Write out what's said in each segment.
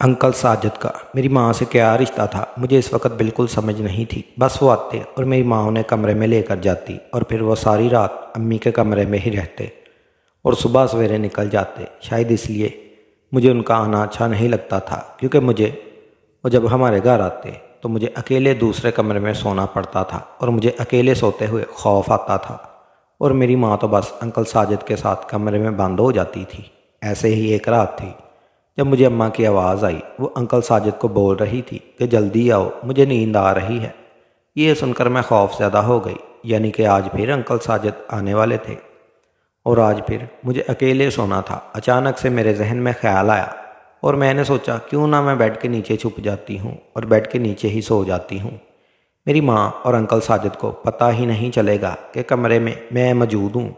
Uncle Sajid کا میری ماں سے کیا رشتہ تھا مجھے اس وقت بالکل سمجھ نہیں تھی۔ بس وہ آتے اور میری ماں انہیں کمرے میں لے کر جاتی اور پھر وہ ساری رات امی کے کمرے میں ہی رہتے اور صبح سویرے نکل جاتے۔ شاید اس لیے مجھے ان کا آنا اچھا نہیں لگتا تھا، کیونکہ وہ جب ہمارے گھر آتے تو مجھے اکیلے دوسرے کمرے میں سونا پڑتا تھا اور مجھے اکیلے سوتے ہوئے خوف آتا تھا، اور میری ماں تو بس انکل ساجد کے ساتھ کمرے میں بند ہو جاتی تھی۔ ایسے ہی ایک رات تھی جب مجھے اماں کی آواز آئی۔ وہ انکل ساجد کو بول رہی تھی کہ جلدی آؤ، مجھے نیند آ رہی ہے۔ یہ سن کر میں خوف زدہ ہو گئی، یعنی کہ آج پھر انکل ساجد آنے والے تھے اور آج پھر مجھے اکیلے سونا تھا۔ اچانک سے میرے ذہن میں خیال آیا اور میں نے سوچا کیوں نہ میں بیڈ کے نیچے چھپ جاتی ہوں اور بیڈ کے نیچے ہی سو جاتی ہوں۔ میری ماں اور انکل ساجد کو پتہ ہی نہیں چلے گا کہ کمرے میں میں موجود ہوں۔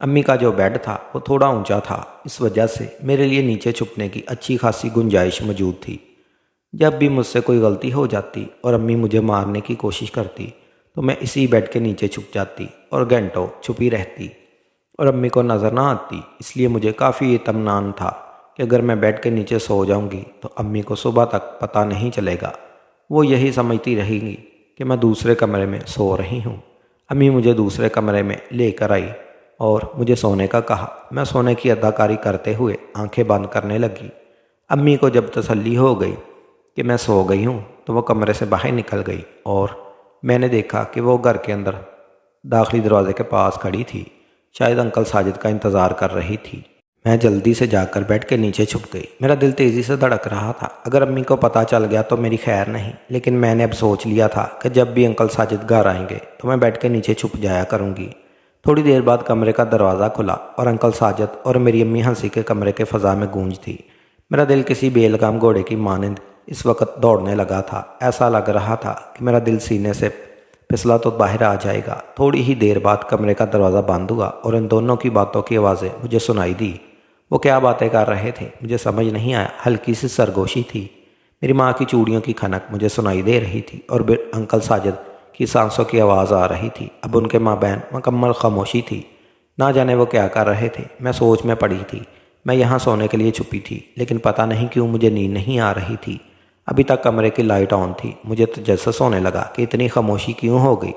امی کا جو بیڈ تھا وہ تھوڑا اونچا تھا، اس وجہ سے میرے لیے نیچے چھپنے کی اچھی خاصی گنجائش موجود تھی۔ جب بھی مجھ سے کوئی غلطی ہو جاتی اور امی مجھے مارنے کی کوشش کرتی تو میں اسی بیڈ کے نیچے چھپ جاتی اور گھنٹوں چھپی رہتی اور امی کو نظر نہ آتی۔ اس لیے مجھے کافی اطمینان تھا کہ اگر میں بیڈ کے نیچے سو جاؤں گی تو امی کو صبح تک پتہ نہیں چلے گا، وہ یہی سمجھتی رہیں گی کہ میں دوسرے کمرے میں سو رہی ہوں۔ امی مجھے دوسرے کمرے میں لے کر آئی اور مجھے سونے کا کہا۔ میں سونے کی اداکاری کرتے ہوئے آنکھیں بند کرنے لگی۔ امی کو جب تسلی ہو گئی کہ میں سو گئی ہوں تو وہ کمرے سے باہر نکل گئی اور میں نے دیکھا کہ وہ گھر کے اندر داخلی دروازے کے پاس کھڑی تھی، شاید انکل ساجد کا انتظار کر رہی تھی۔ میں جلدی سے جا کر بیڈ کے نیچے چھپ گئی۔ میرا دل تیزی سے دھڑک رہا تھا، اگر امی کو پتہ چل گیا تو میری خیر نہیں، لیکن میں نے اب سوچ لیا تھا کہ جب بھی انکل ساجد گھر آئیں گے تو میں بیڈ کے نیچے چھپ جایا کروں گی۔ تھوڑی دیر بعد کمرے کا دروازہ کھلا اور انکل ساجد اور میری امی ہنسی کے کمرے کے فضا میں گونج تھی۔ میرا دل کسی بے لگام گھوڑے کی مانند اس وقت دوڑنے لگا تھا۔ ایسا لگ رہا تھا کہ میرا دل سینے سے پھسلا تو باہر آ جائے گا۔ تھوڑی ہی دیر بعد کمرے کا دروازہ بند ہوا اور ان دونوں کی باتوں کی آوازیں مجھے سنائی دی۔ وہ کیا باتیں کر رہے تھے مجھے سمجھ نہیں آیا۔ ہلکی سی سرگوشی تھی، میری ماں کی چوڑیوں کی کھنک مجھے سنائی دے رہی تھی اور انکل ساجد کی سانسوں کی آواز آ رہی تھی۔ اب ان کے مابین مکمل خاموشی تھی، نہ جانے وہ کیا کر رہے تھے۔ میں سوچ میں پڑی تھی، میں یہاں سونے کے لیے چھپی تھی، لیکن پتہ نہیں کیوں مجھے نیند نہیں آ رہی تھی۔ ابھی تک کمرے کی لائٹ آن تھی۔ مجھے تجسس ہونے لگا کہ اتنی خاموشی کیوں ہو گئی۔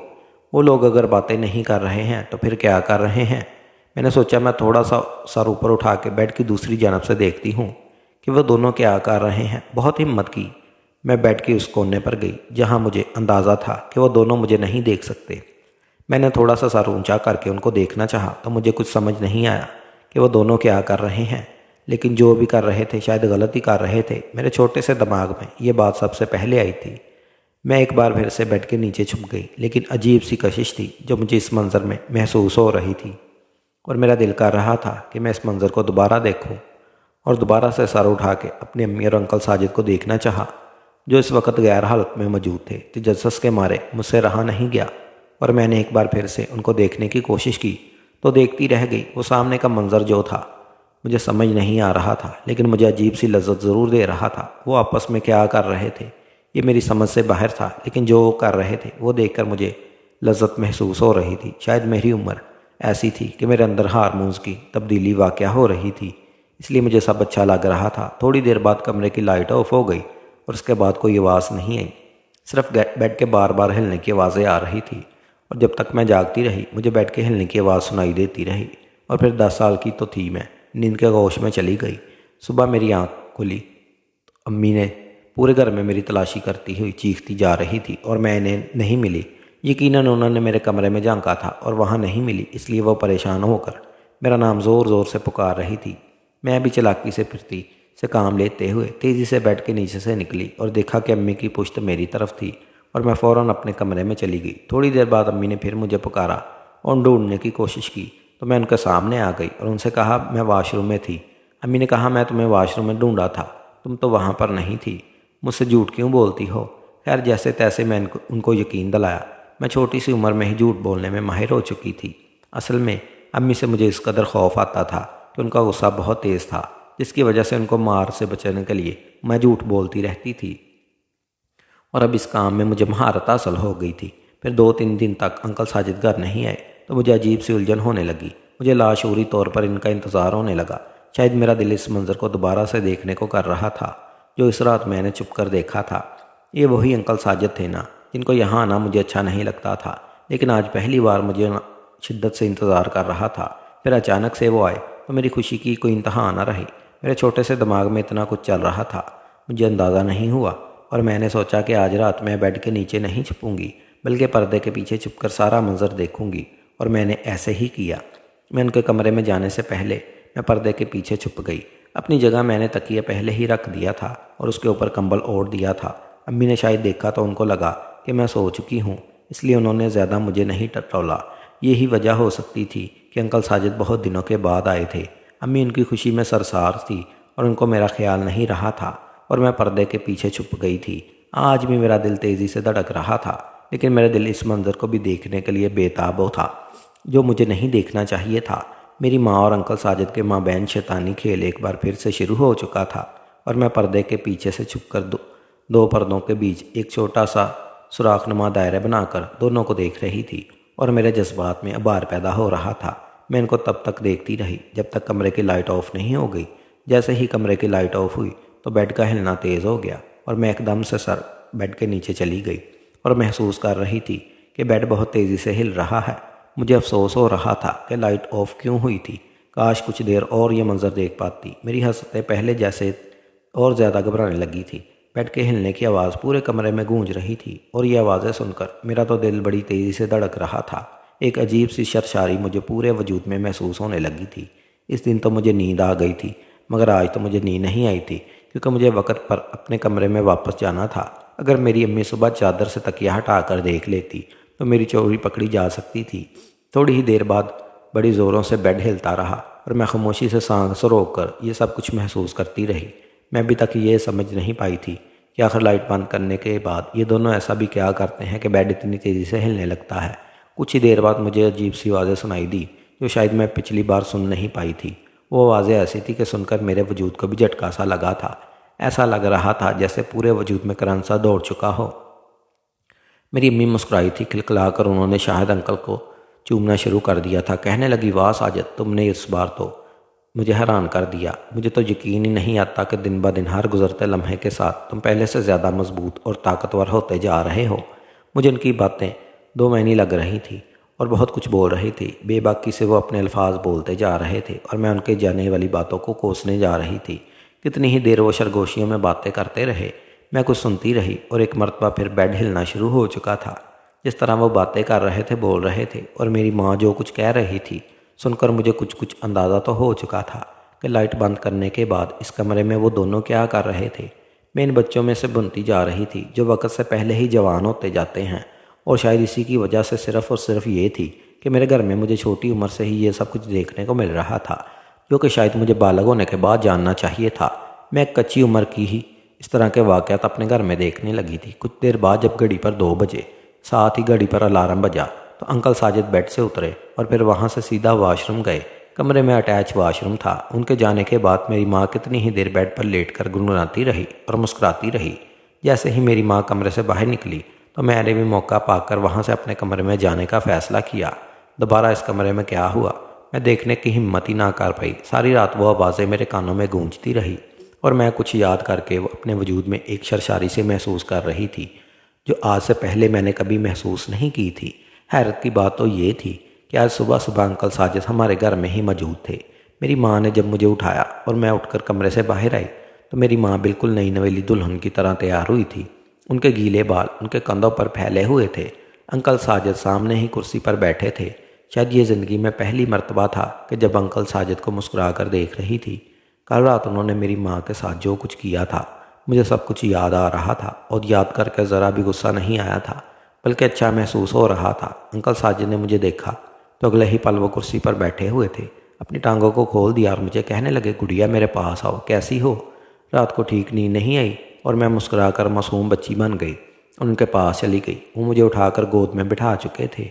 وہ لوگ اگر باتیں نہیں کر رہے ہیں تو پھر کیا کر رہے ہیں؟ میں نے سوچا میں تھوڑا سا سر اوپر اٹھا کے بیڈ کی دوسری جانب سے دیکھتی ہوں کہ وہ دونوں کیا کر رہے ہیں۔ بہت ہمت کی میں بیڈ کے اس کونے پر گئی جہاں مجھے اندازہ تھا کہ وہ دونوں مجھے نہیں دیکھ سکتے۔ میں نے تھوڑا سا سر اونچا کر کے ان کو دیکھنا چاہا تو مجھے کچھ سمجھ نہیں آیا کہ وہ دونوں کیا کر رہے ہیں، لیکن جو بھی کر رہے تھے شاید غلطی کر رہے تھے۔ میرے چھوٹے سے دماغ میں یہ بات سب سے پہلے آئی تھی۔ میں ایک بار پھر سے بیڈ کے نیچے چھپ گئی، لیکن عجیب سی کشش تھی جو مجھے اس منظر میں محسوس ہو رہی تھی، اور میرا دل کر رہا تھا کہ میں اس منظر کو دوبارہ دیکھوں، اور دوبارہ سے سر اٹھا کے اپنی امی اور انکل ساجد کو دیکھنا چاہا جو اس وقت غیر حالت میں موجود تھے۔ تجسس کے مارے مجھ سے رہا نہیں گیا اور میں نے ایک بار پھر سے ان کو دیکھنے کی کوشش کی تو دیکھتی رہ گئی۔ وہ سامنے کا منظر جو تھا مجھے سمجھ نہیں آ رہا تھا، لیکن مجھے عجیب سی لذت ضرور دے رہا تھا۔ وہ آپس میں کیا کر رہے تھے یہ میری سمجھ سے باہر تھا، لیکن جو کر رہے تھے وہ دیکھ کر مجھے لذت محسوس ہو رہی تھی۔ شاید میری عمر ایسی تھی کہ میرے اندر ہارمونز کی تبدیلی واقع ہو رہی تھی، اس لیے مجھے سب اچھا لگ رہا تھا۔ تھوڑی دیر بعد کمرے کی لائٹ آف ہو گئی اور اس کے بعد کوئی آواز نہیں آئی، صرف بیڈ کے بار بار ہلنے کی آوازیں آ رہی تھی، اور جب تک میں جاگتی رہی مجھے بیڈ کے ہلنے کی آواز سنائی دیتی رہی، اور پھر 10 سال کی تو تھی میں، نیند کے گوش میں چلی گئی۔ صبح میری آنکھ کھلی تو امی نے پورے گھر میں میری تلاشی کرتی ہوئی چیختی جا رہی تھی اور میں انہیں نہیں ملی۔ یقیناً انہوں نے میرے کمرے میں جھانکا تھا اور وہاں نہیں ملی، اس لیے وہ پریشان ہو کر میرا نام زور زور سے پکار رہی تھی۔ میں بھی چلاکی سے پھرتی سے کام لیتے ہوئے تیزی سے بیڈ کے نیچے سے نکلی اور دیکھا کہ امی کی پشت میری طرف تھی، اور میں فوراً اپنے کمرے میں چلی گئی۔ تھوڑی دیر بعد امی نے پھر مجھے پکارا اور ڈھونڈنے کی کوشش کی تو میں ان کے سامنے آ گئی اور ان سے کہا میں واش روم میں تھی۔ امی نے کہا میں تمہیں واش روم میں ڈھونڈا تھا، تم تو وہاں پر نہیں تھی، مجھ سے جھوٹ کیوں بولتی ہو؟ خیر جیسے تیسے میں ان کو یقین دلایا۔ میں چھوٹی سی عمر میں ہی جھوٹ بولنے میں ماہر ہو چکی تھی۔ اصل میں امی سے مجھے اس قدر خوف آتا تھا کہ ان کا غصہ بہت تیز تھا، جس کی وجہ سے ان کو مار سے بچنے کے لیے میں جھوٹ بولتی رہتی تھی، اور اب اس کام میں مجھے مہارت حاصل ہو گئی تھی۔ پھر 2-3 دن تک انکل ساجد گھر نہیں آئے تو مجھے عجیب سی الجھن ہونے لگی۔ مجھے لاشعوری طور پر ان کا انتظار ہونے لگا۔ شاید میرا دل اس منظر کو دوبارہ سے دیکھنے کو کر رہا تھا۔ جو اس رات میں نے چھپ کر دیکھا تھا۔ یہ وہی انکل ساجد تھے نا، جن کو یہاں آنا مجھے اچھا نہیں لگتا تھا، لیکن آج پہلی بار مجھے شدت سے انتظار کر رہا تھا۔ پھر اچانک سے وہ آئے تو میری خوشی کی کوئی انتہا نہ رہی۔ میرے چھوٹے سے دماغ میں اتنا کچھ چل رہا تھا، مجھے اندازہ نہیں ہوا، اور میں نے سوچا کہ آج رات میں بیڈ کے نیچے نہیں چھپوں گی، بلکہ پردے کے پیچھے چھپ کر سارا منظر دیکھوں گی، اور میں نے ایسے ہی کیا۔ میں ان کے کمرے میں جانے سے پہلے میں پردے کے پیچھے چھپ گئی۔ اپنی جگہ میں نے تکیہ پہلے ہی رکھ دیا تھا اور اس کے اوپر کمبل اوڑھ دیا تھا۔ امی نے شاید دیکھا تو ان کو لگا کہ میں سو چکی ہوں، اس لیے انہوں نے زیادہ مجھے نہیں ٹٹولا۔ یہی وجہ ہو سکتی تھی کہ انکل ساجد بہت دنوں کے بعد آئے تھے۔ امی ان کی خوشی میں سرسار تھی اور ان کو میرا خیال نہیں رہا تھا، اور میں پردے کے پیچھے چھپ گئی تھی۔ آج بھی میرا دل تیزی سے دھڑک رہا تھا، لیکن میرا دل اس منظر کو بھی دیکھنے کے لیے بے تاب تھا جو مجھے نہیں دیکھنا چاہیے تھا۔ میری ماں اور انکل ساجد کے مابین شیطانی کھیل ایک بار پھر سے شروع ہو چکا تھا، اور میں پردے کے پیچھے سے چھپ کر دو پردوں کے بیچ ایک چھوٹا سا سوراخ نما دائرہ بنا کر دونوں کو دیکھ رہی تھی، اور میرے جذبات میں ابھار پیدا ہو رہا تھا۔ میں ان کو تب تک دیکھتی رہی جب تک کمرے کی لائٹ آف نہیں ہو گئی۔ جیسے ہی کمرے کی لائٹ آف ہوئی تو بیڈ کا ہلنا تیز ہو گیا، اور میں ایک دم سے سر بیڈ کے نیچے چلی گئی اور محسوس کر رہی تھی کہ بیڈ بہت تیزی سے ہل رہا ہے۔ مجھے افسوس ہو رہا تھا کہ لائٹ آف کیوں ہوئی تھی۔ کاش کچھ دیر اور یہ منظر دیکھ پاتی۔ میری حسرتیں پہلے جیسے اور زیادہ گھبرانے لگی تھی۔ بیڈ کے ہلنے کی آواز پورے کمرے میں گونج رہی تھی، اور یہ آوازیں سن کر میرا تو دل بڑی تیزی سے دھڑک رہا تھا۔ ایک عجیب سی سرشاری مجھے پورے وجود میں محسوس ہونے لگی تھی۔ اس دن تو مجھے نیند آ گئی تھی، مگر آج تو مجھے نیند نہیں آئی تھی، کیونکہ مجھے وقت پر اپنے کمرے میں واپس جانا تھا۔ اگر میری امی صبح چادر سے تکیہ ہٹا کر دیکھ لیتی تو میری چوری پکڑی جا سکتی تھی۔ تھوڑی ہی دیر بعد بڑی زوروں سے بیڈ ہلتا رہا، اور میں خاموشی سے سانس روک کر یہ سب کچھ محسوس کرتی رہی۔ میں ابھی تک یہ سمجھ نہیں پائی تھی کہ آخر لائٹ بند کرنے کے بعد یہ دونوں ایسا بھی کیا کرتے ہیں کہ بیڈ اتنی تیزی سے ہلنے لگتا ہے۔ کچھ ہی دیر بعد مجھے عجیب سی آوازیں سنائی دی جو شاید میں پچھلی بار سن نہیں پائی تھی۔ وہ آوازیں ایسی تھی کہ سن کر میرے وجود کو بھی جھٹکا سا لگا تھا۔ ایسا لگ رہا تھا جیسے پورے وجود میں کرنٹ سا دوڑ چکا ہو۔ میری امی مسکرائی تھی، کھلکھلا کر انہوں نے شاہد انکل کو چومنا شروع کر دیا تھا۔ کہنے لگی، واہ ساجد، تم نے اس بار تو مجھے حیران کر دیا۔ مجھے تو یقین ہی نہیں آتا کہ دن بدن ہر گزرتے لمحے کے ساتھ تم پہلے سے زیادہ مضبوط اور طاقتور ہوتے جا رہے ہو۔ مجھے ان کی باتیں دو معنی لگ رہی تھی اور بہت کچھ بول رہی تھی۔ بے باکی سے وہ اپنے الفاظ بولتے جا رہے تھے اور میں ان کے جانے والی باتوں کو کوسنے جا رہی تھی۔ کتنی ہی دیر وہ سرگوشیوں میں باتیں کرتے رہے۔ میں کچھ سنتی رہی، اور ایک مرتبہ پھر بیڈ ہلنا شروع ہو چکا تھا۔ جس طرح وہ باتیں کر رہے تھے، بول رہے تھے، اور میری ماں جو کچھ کہہ رہی تھی، سن کر مجھے کچھ اندازہ تو ہو چکا تھا کہ لائٹ بند کرنے کے بعد اس کمرے میں وہ دونوں کیا کر رہے تھے۔ میں ان بچوں میں سے بنتی جا رہی تھی جو وقت سے پہلے ہی جوان ہوتے جاتے ہیں، اور شاید اسی کی وجہ سے صرف اور صرف یہ تھی کہ میرے گھر میں مجھے چھوٹی عمر سے ہی یہ سب کچھ دیکھنے کو مل رہا تھا، جو کہ شاید مجھے بالغ ہونے کے بعد جاننا چاہیے تھا۔ میں ایک کچی عمر کی ہی اس طرح کے واقعات اپنے گھر میں دیکھنے لگی تھی۔ کچھ دیر بعد جب گھڑی پر 2 بجے، ساتھ ہی گھڑی پر الارم بجا، تو انکل ساجد بیڈ سے اترے اور پھر وہاں سے سیدھا واش روم گئے۔ کمرے میں اٹیچ واش روم تھا۔ ان کے جانے کے بعد میری ماں کتنی ہی دیر بیڈ پر لیٹ کر گنگناتی رہی اور مسکراتی رہی۔ جیسے ہی میری ماں کمرے سے باہر نکلی تو میں نے بھی موقع پا کر وہاں سے اپنے کمرے میں جانے کا فیصلہ کیا۔ دوبارہ اس کمرے میں کیا ہوا میں دیکھنے کی ہمت ہی نہ کر پائی۔ ساری رات وہ آوازیں میرے کانوں میں گونجتی رہی، اور میں کچھ یاد کر کے اپنے وجود میں ایک سرشاری سے محسوس کر رہی تھی جو آج سے پہلے میں نے کبھی محسوس نہیں کی تھی۔ حیرت کی بات تو یہ تھی کہ آج صبح صبح انکل ساجد ہمارے گھر میں ہی موجود تھے۔ میری ماں نے جب مجھے اٹھایا اور میں اٹھ کر کمرے سے باہر آئی تو میری ماں بالکل نئی نویلی دلہن کی طرح تیار ہوئی تھی۔ ان کے گیلے بال ان کے کندھوں پر پھیلے ہوئے تھے۔ انکل ساجد سامنے ہی کرسی پر بیٹھے تھے۔ شاید یہ زندگی میں پہلی مرتبہ تھا کہ جب انکل ساجد کو مسکرا کر دیکھ رہی تھی۔ کل رات انہوں نے میری ماں کے ساتھ جو کچھ کیا تھا، مجھے سب کچھ یاد آ رہا تھا، اور یاد کر کے ذرا بھی غصہ نہیں آیا تھا، بلکہ اچھا محسوس ہو رہا تھا۔ انکل ساجد نے مجھے دیکھا تو اگلے ہی پل وہ کرسی پر بیٹھے ہوئے تھے۔ اپنی ٹانگوں کو کھول دیا اور مجھے کہنے لگے، گڑیا میرے پاس آؤ، کیسی ہو؟ رات کو ٹھیک نیند نہیں آئی؟ اور میں مسکرا کر معصوم بچی بن گئی، ان کے پاس چلی گئی۔ وہ مجھے اٹھا کر گود میں بٹھا چکے تھے،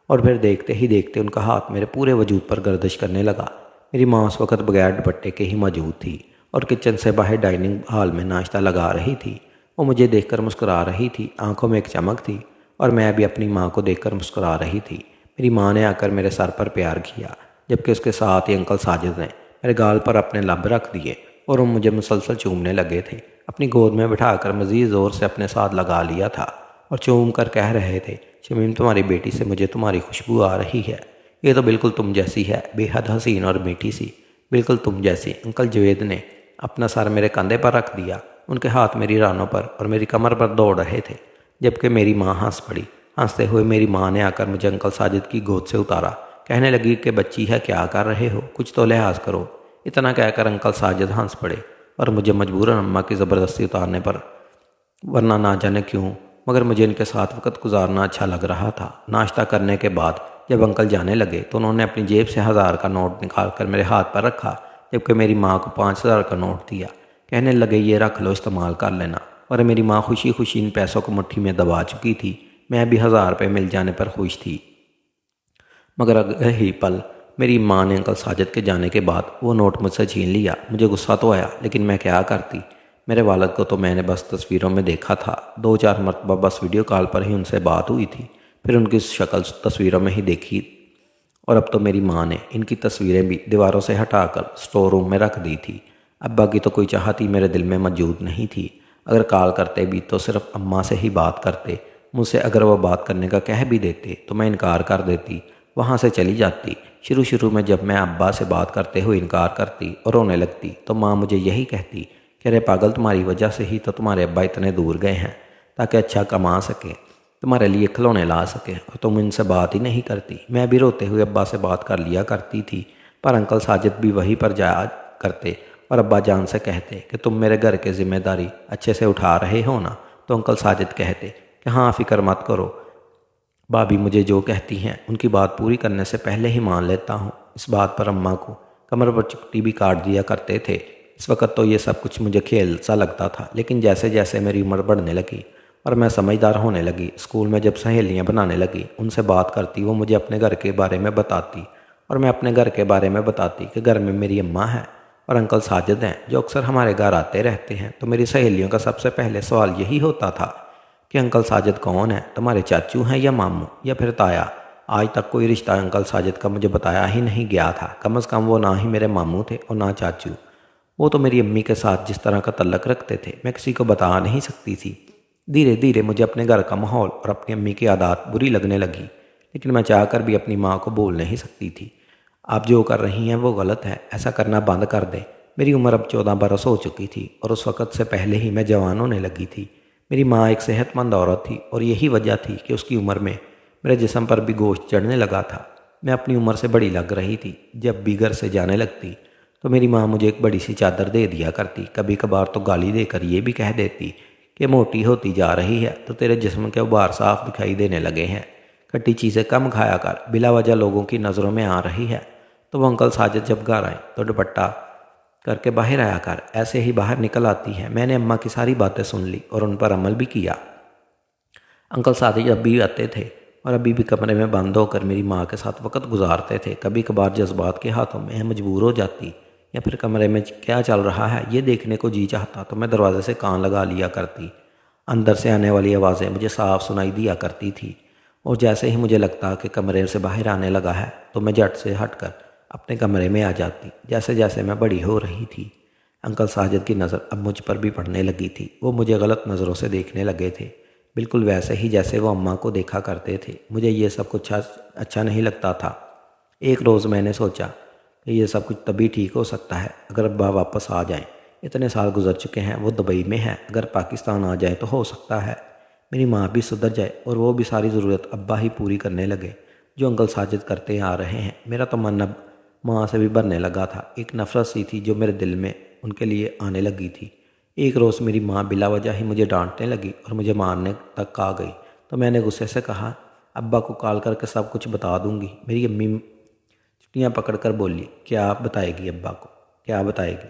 اور پھر دیکھتے ہی دیکھتے ان کا ہاتھ میرے پورے وجود پر گردش کرنے لگا۔ میری ماں اس وقت بغیر دوپٹے کے ہی موجود تھی اور کچن سے باہر ڈائننگ ہال میں ناشتہ لگا رہی تھی۔ وہ مجھے دیکھ کر مسکرا رہی تھی، آنکھوں میں ایک چمک تھی، اور میں بھی اپنی ماں کو دیکھ کر مسکرا رہی تھی۔ میری ماں نے آ کر میرے سر پر پیار کیا، جبکہ اس کے ساتھ ہی انکل ساجد نے میرے گال پر اپنے لب رکھ دیے اور وہ مجھے مسلسل چومنے لگے تھے۔ اپنی گود میں بٹھا کر مزید زور سے اپنے ساتھ لگا لیا تھا اور چوم کر کہہ رہے تھے، شمیم تمہاری بیٹی سے مجھے تمہاری خوشبو آ رہی ہے، یہ تو بالکل تم جیسی ہے، بے حد حسین اور میٹھی سی، بالکل تم جیسی۔ انکل جوید نے اپنا سر میرے کندھے پر رکھ دیا، ان کے ہاتھ میری رانوں پر اور میری کمر پر دوڑ رہے تھے، جبکہ میری ماں ہنس پڑی۔ ہنستے ہوئے میری ماں نے آ کر مجھے انکل ساجد کی گود سے اتارا، کہنے لگی کہ بچی ہے، کیا کر رہے ہو، کچھ تو لحاظ کرو۔ اتنا کہہ کر انکل ساجد ہنس پڑے اور مجھے مجبوراً اماں کی زبردستی اتارنے پر، ورنہ نہ جانے کیوں مگر مجھے ان کے ساتھ وقت گزارنا اچھا لگ رہا تھا۔ ناشتہ کرنے کے بعد جب انکل جانے لگے تو انہوں نے اپنی جیب سے 1000 کا نوٹ نکال کر میرے ہاتھ پر رکھا، جبکہ میری ماں کو 5000 کا نوٹ دیا۔ کہنے لگے یہ رکھ لو، استعمال کر لینا، اور میری ماں خوشی خوشی ان پیسوں کو مٹھی میں دبا چکی تھی۔ میں بھی 1000 روپے مل جانے پر خوش تھی، مگر اگلے ہی پل میری ماں نے انکل ساجد کے جانے کے بعد وہ نوٹ مجھ سے چھین لیا۔ مجھے غصہ تو آیا، لیکن میں کیا کرتی، میرے والد کو تو میں نے بس تصویروں میں دیکھا تھا، 2-4 مرتبہ بس ویڈیو کال پر ہی ان سے بات ہوئی تھی، پھر ان کی شکل تصویروں میں ہی دیکھی، اور اب تو میری ماں نے ان کی تصویریں بھی دیواروں سے ہٹا کر اسٹور روم میں رکھ دی تھی۔ ابا کی تو کوئی چاہت ہی میرے دل میں موجود نہیں تھی، اگر کال کرتے بھی تو صرف اماں سے ہی بات کرتے، مجھ سے اگر وہ بات کرنے کا کہہ بھی دیتے تو میں انکار کر دیتی، وہاں سے چلی جاتی۔ شروع میں جب میں ابا سے بات کرتے ہوئے انکار کرتی اور رونے لگتی تو ماں مجھے یہی کہتی کہ ارے پاگل، تمہاری وجہ سے ہی تو تمہارے ابا اتنے دور گئے ہیں تاکہ اچھا کما سکیں، تمہارے لیے کھلونے لا سکیں، اور تم ان سے بات ہی نہیں کرتی۔ میں بھی روتے ہوئے ابا سے بات کر لیا کرتی تھی، پر انکل ساجد بھی وہیں پر جایا کرتے اور ابا جان سے کہتے کہ تم میرے گھر کے ذمہ داری اچھے سے اٹھا رہے ہو نا، تو انکل ساجد کہتے کہ ہاں فکر مت کرو، بھابھی مجھے جو کہتی ہیں ان کی بات پوری کرنے سے پہلے ہی مان لیتا ہوں۔ اس بات پر اماں کو کمر پر چپٹی بھی کاٹ دیا کرتے تھے۔ اس وقت تو یہ سب کچھ مجھے کھیل سا لگتا تھا، لیکن جیسے جیسے میری عمر بڑھنے لگی اور میں سمجھدار ہونے لگی، اسکول میں جب سہیلیاں بنانے لگی، ان سے بات کرتی، وہ مجھے اپنے گھر کے بارے میں بتاتی اور میں اپنے گھر کے بارے میں بتاتی کہ گھر میں میری اماں ہے اور انکل ساجد ہیں جو اکثر ہمارے گھر آتے رہتے ہیں، تو میری سہیلیوں کا سب سے پہلے سوال یہی ہوتا تھا کہ انکل ساجد کون ہے، تمہارے چاچو ہیں یا ماموں یا پھر تایا؟ آج تک کوئی رشتہ انکل ساجد کا مجھے بتایا ہی نہیں گیا تھا، کم از کم وہ نہ ہی میرے ماموں تھے اور نہ چاچو۔ وہ تو میری امی کے ساتھ جس طرح کا تعلق رکھتے تھے میں کسی کو بتا نہیں سکتی تھی۔ دھیرے دھیرے مجھے اپنے گھر کا ماحول اور اپنی امی کی عادات بری لگنے لگی، لیکن میں چاہ کر بھی اپنی ماں کو بول نہیں سکتی تھی۔ آپ جو کر رہی ہیں وہ غلط ہے، ایسا کرنا بند کر دیں۔ میری عمر اب 14 برس ہو چکی تھی اور اس وقت سے پہلے ہی میں جوان ہونے لگی تھی۔ میری ماں ایک صحت مند عورت تھی اور یہی وجہ تھی کہ اس کی عمر میں میرے جسم پر بھی گوشت چڑھنے لگا تھا۔ میں اپنی عمر سے بڑی لگ رہی تھی۔ جب بھی گھر سے جانے لگتی تو میری ماں مجھے ایک بڑی سی چادر دے دیا کرتی، کبھی کبھار تو گالی دے کر یہ بھی کہہ دیتی کہ موٹی ہوتی جا رہی ہے تو تیرے جسم کے غبار صاف دکھائی دینے لگے ہیں، کھٹی چیزیں کم کھایا کر، بلا وجہ لوگوں کی نظروں میں آ رہی ہے۔ تو وہ انکل ساجد جب گھر آئیں تو دوپٹہ کر کے باہر آیا کر، ایسے ہی باہر نکل آتی ہے۔ میں نے اماں کی ساری باتیں سن لی اور ان پر عمل بھی کیا۔ انکل ساجد جب بھی آتے تھے اور ابھی بھی کمرے میں بند ہو کر میری ماں کے ساتھ وقت گزارتے تھے، کبھی کبھار جذبات کے ہاتھوں میں مجبور ہو جاتی یا پھر کمرے میں کیا چل رہا ہے یہ دیکھنے کو جی چاہتا تو میں دروازے سے کان لگا لیا کرتی۔ اندر سے آنے والی آوازیں مجھے صاف سنائی دیا کرتی تھی، اور جیسے ہی مجھے لگتا کہ کمرے سے باہر آنے لگا ہے تو میں جھٹ سے ہٹ کر اپنے کمرے میں آ جاتی۔ جیسے جیسے میں بڑی ہو رہی تھی انکل ساجد کی نظر اب مجھ پر بھی پڑنے لگی تھی۔ وہ مجھے غلط نظروں سے دیکھنے لگے تھے، بالکل ویسے ہی جیسے وہ اماں کو دیکھا کرتے تھے۔ مجھے یہ سب کچھ اچھا نہیں لگتا تھا۔ ایک روز میں نے سوچا کہ یہ سب کچھ تبھی ٹھیک ہو سکتا ہے اگر ابا واپس آ جائیں، اتنے سال گزر چکے ہیں، وہ دبئی میں ہے، اگر پاکستان آ جائیں تو ہو سکتا ہے میری ماں بھی سدھر جائے اور وہ بھی ساری ضرورت ابا ہی پوری کرنے لگے جو انکل ساجد کرتے آ رہے ہیں۔ میرا تو من اب ماں سے بھی بھرنے لگا تھا، ایک نفرت سی تھی جو میرے دل میں ان کے لیے آنے لگی تھی۔ ایک روز میری ماں بلا وجہ ہی مجھے ڈانٹنے لگی اور مجھے مارنے تک آ گئی، تو میں نے غصے سے کہا ابا کو کال کر کے سب کچھ بتا دوں گی۔ میری امی چھٹیاں پکڑ کر بولی، کیا بتائے گی ابا کو، کیا بتائے گی،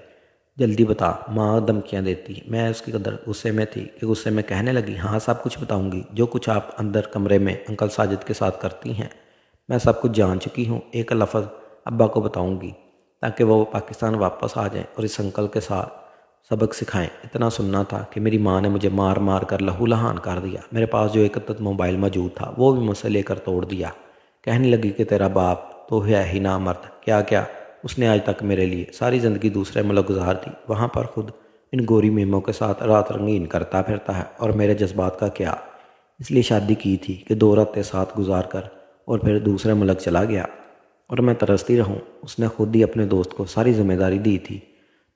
جلدی بتا۔ ماں دھمکیاں دیتی، میں اس کے قدر غصے میں تھی کہ غصے میں کہنے لگی ہاں سب کچھ بتاؤں گی، جو کچھ آپ اندر کمرے میں انکل ساجد کے ساتھ کرتی ہیں میں سب کچھ جان چکی ہوں۔ ایک لفظ ابا کو بتاؤں گی تاکہ وہ پاکستان واپس آ جائیں اور اس انکل کے ساتھ سبق سکھائیں۔ اتنا سننا تھا کہ میری ماں نے مجھے مار مار کر لہو لہان کر دیا۔ میرے پاس جو ایک عدد موبائل موجود تھا وہ بھی مجھ سے لے کر توڑ دیا۔ کہنے لگی کہ تیرا باپ تو ہے ہی نامرد، کیا کیا اس نے آج تک میرے لیے، ساری زندگی دوسرے ملک گزار دی، وہاں پر خود ان گوری میموں کے ساتھ رات رنگین کرتا پھرتا ہے، اور میرے جذبات کا کیا؟ اس لیے شادی کی تھی کہ 2 راتیں ساتھ گزار کر اور پھر دوسرے ملک چلا گیا اور میں ترستی رہوں۔ اس نے خود ہی اپنے دوست کو ساری ذمہ داری دی تھی،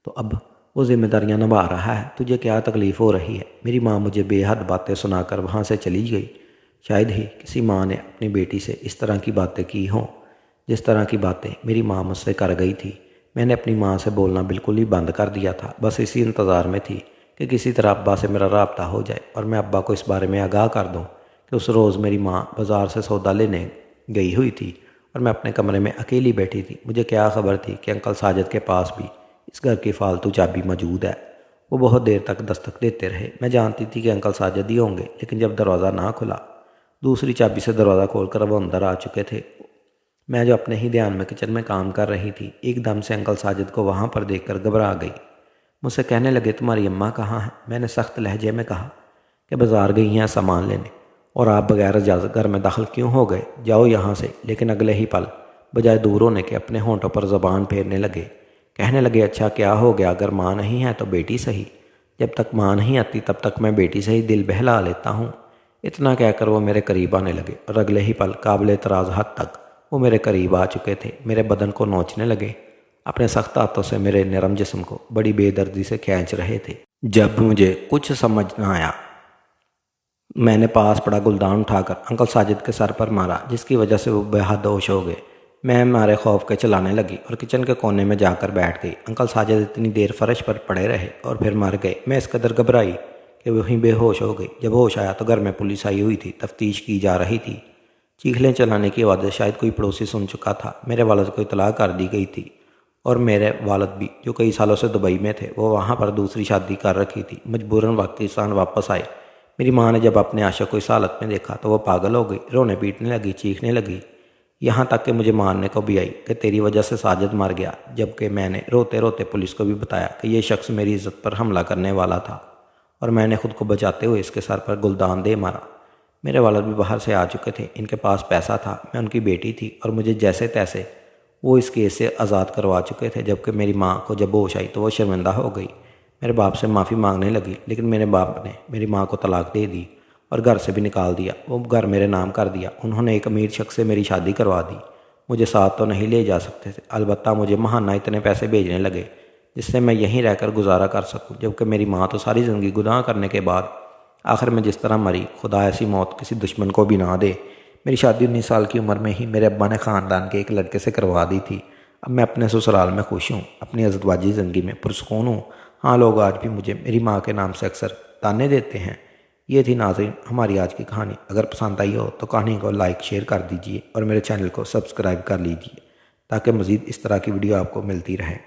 تو اب وہ ذمہ داریاں نبھا رہا ہے۔ تجھے کیا تکلیف ہو رہی ہے؟ میری ماں مجھے بے حد باتیں سنا کر وہاں سے چلی گئی۔ شاید ہی کسی ماں نے اپنی بیٹی سے اس طرح کی باتیں کی ہوں جس طرح کی باتیں میری ماں مجھ سے کر گئی تھی۔ میں نے اپنی ماں سے بولنا بالکل ہی بند کر دیا تھا، بس اسی انتظار میں تھی کہ کسی طرح ابا سے میرا رابطہ ہو جائے اور میں ابا کو اس بارے میں آگاہ کر دوں کہ اس روز میری ماں بازار سے سودا لینے گئی ہوئی تھی اور میں اپنے کمرے میں اکیلی بیٹھی تھی۔ مجھے کیا خبر تھی کہ انکل ساجد کے پاس بھی اس گھر کی فالتو چابی موجود ہے۔ وہ بہت دیر تک دستک دیتے رہے۔ میں جانتی تھی کہ انکل ساجد ہی ہوں گے، لیکن جب دروازہ نہ کھلا، دوسری چابی سے دروازہ کھول کر وہ اندر آ چکے تھے۔ میں جو اپنے ہی دھیان میں کچن میں کام کر رہی تھی، ایک دم سے انکل ساجد کو وہاں پر دیکھ کر گھبرا گئی۔ مجھ سے کہنے لگے، تمہاری اماں کہاں ہیں؟ میں نے سخت لہجے میں کہا کہ بازار گئی ہیں سامان لینے۔ اور آپ بغیر اجازت گھر میں داخل کیوں ہو گئے؟ جاؤ یہاں سے۔ لیکن اگلے ہی پل بجائے دور ہونے کے اپنے ہونٹوں پر زبان پھیرنے لگے۔ کہنے لگے، اچھا کیا ہو گیا؟ اگر ماں نہیں ہے تو بیٹی صحیح۔ جب تک ماں نہیں آتی تب تک میں بیٹی سے ہی دل بہلا لیتا ہوں۔ اتنا کہہ کر وہ میرے قریب آنے لگے اور اگلے ہی پل قابل اعتراض حد تک وہ میرے قریب آ چکے تھے۔ میرے بدن کو نوچنے لگے، اپنے سخت ہاتھوں سے میرے نرم جسم کو بڑی بے دردی سے کھینچ رہے تھے۔ جب مجھے کچھ سمجھ نہ آیا، میں نے پاس پڑا گلدان اٹھا کر انکل ساجد کے سر پر مارا، جس کی وجہ سے وہ بے حد ہوش ہو گئے۔ میں مارے خوف کے چلانے لگی اور کچن کے کونے میں جا کر بیٹھ گئی۔ انکل ساجد اتنی دیر فرش پر پڑے رہے اور پھر مر گئے۔ میں اس قدر گھبرائی کہ وہیں بے ہوش ہو گئی۔ جب ہوش آیا تو گھر میں پولیس آئی ہوئی تھی، تفتیش کی جا رہی تھی۔ چیخلیں چلانے کی آوازیں شاید کوئی پڑوسی سن چکا تھا۔ میرے والد کو اطلاع کر دی گئی تھی، اور میرے والد بھی، جو کئی سالوں سے دبئی میں تھے، وہ وہاں پر دوسری شادی کر رکھی تھی، مجبوراً پاکستان واپس آئے۔ میری ماں نے جب اپنے عاشق کو اس حالت میں دیکھا تو وہ پاگل ہو گئی، رونے پیٹنے لگی، چیخنے لگی، یہاں تک کہ مجھے مارنے کو بھی آئی کہ تیری وجہ سے ساجد مر گیا۔ جبکہ میں نے روتے روتے پولیس کو بھی بتایا کہ یہ شخص میری عزت پر حملہ کرنے والا تھا اور میں نے خود کو بچاتے ہوئے اس کے سر پر گلدان دے مارا۔ میرے والد بھی باہر سے آ چکے تھے، ان کے پاس پیسہ تھا، میں ان کی بیٹی تھی اور مجھے جیسے تیسے وہ اس کیس سے آزاد کروا چکے تھے۔ جبکہ میری ماں کو جب ہوش آئی تو وہ شرمندہ ہو گئی، میرے باپ سے معافی مانگنے لگی، لیکن میرے باپ نے میری ماں کو طلاق دے دی اور گھر سے بھی نکال دیا۔ وہ گھر میرے نام کر دیا۔ انہوں نے ایک امیر شخص سے میری شادی کروا دی۔ مجھے ساتھ تو نہیں لے جا سکتے تھے، البتہ مجھے ماہانہ اتنے پیسے بھیجنے لگے جس سے میں یہیں رہ کر گزارا کر سکوں۔ جبکہ میری ماں تو ساری زندگی گناہ کرنے کے بعد آخر میں جس طرح مری، خدا ایسی موت کسی دشمن کو بھی نہ دے۔ میری شادی 19 سال کی عمر میں ہی میرے ابا نے خاندان کے ایک لڑکے سے کروا دی تھی۔ اب میں اپنے سسرال میں خوش ہوں، اپنی ازدواجی زندگی میں پرسکون ہوں۔ ہاں، لوگ آج بھی مجھے میری ماں کے نام سے اکثر تانے دیتے ہیں۔ یہ تھی ناظرین ہماری آج کی کہانی۔ اگر پسند آئی ہو تو کہانی کو لائک شیئر کر دیجئے اور میرے چینل کو سبسکرائب کر لیجئے تاکہ مزید اس طرح کی ویڈیو آپ کو ملتی رہے۔